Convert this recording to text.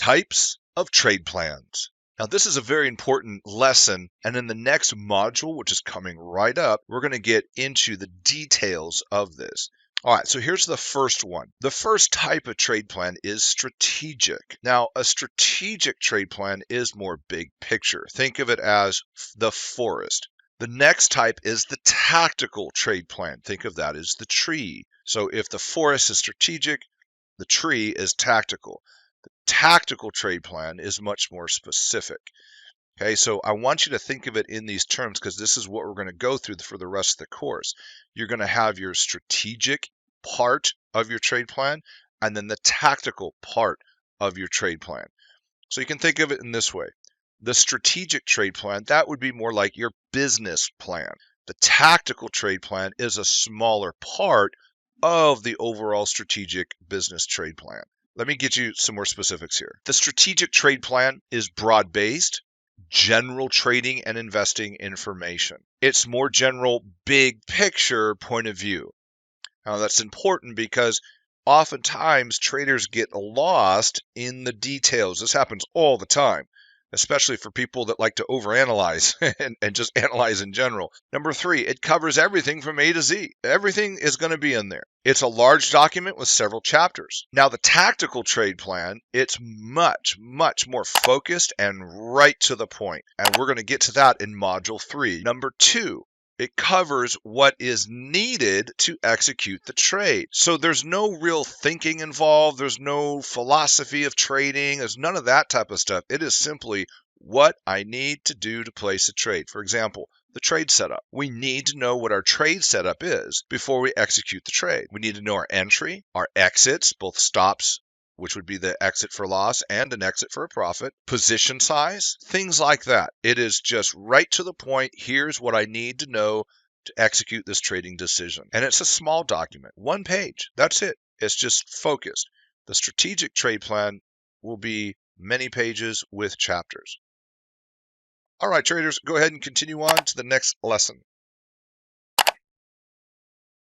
Types of trade plans. Now, this is a very important lesson, and in the next module, which is coming right up, we're going to get into the details of this. All right, so here's the first one. The first type of trade plan is strategic. Now, a strategic trade plan is more big picture. Think of it as the forest. The next type is the tactical trade plan. Think of that as the tree. So if the forest is strategic, the tree is tactical. The tactical trade plan is much more specific. Okay, so I want you to think of it in these terms because this is what we're going to go through for the rest of the course. You're going to have your strategic part of your trade plan and then the tactical part of your trade plan. So you can think of it in this way. The strategic trade plan, that would be more like your business plan. The tactical trade plan is a smaller part of the overall strategic business trade plan. Let me get you some more specifics here. The strategic trade plan is broad-based, general trading and investing information. It's more general, big picture point of view. Now that's important because oftentimes traders get lost in the details. This happens all the time, especially for people that like to overanalyze and just analyze in general. Number 3, it covers everything from A to Z. Everything is going to be in there. It's a large document with several chapters. Now, the tactical trade plan, it's much, much more focused and right to the point. And we're going to get to that in Module 3. Number 2, it covers what is needed to execute the trade. So there's no real thinking involved. There's no philosophy of trading. There's none of that type of stuff. It is simply what I need to do to place a trade. For example, the trade setup. We need to know what our trade setup is before we execute the trade. We need to know our entry, our exits, both stops, which would be the exit for loss and an exit for a profit, position size, things like that. It is just right to the point. Here's what I need to know to execute this trading decision. And it's a small document, 1 page. That's it. It's just focused. The strategic trade plan will be many pages with chapters. All right, traders, go ahead and continue on to the next lesson.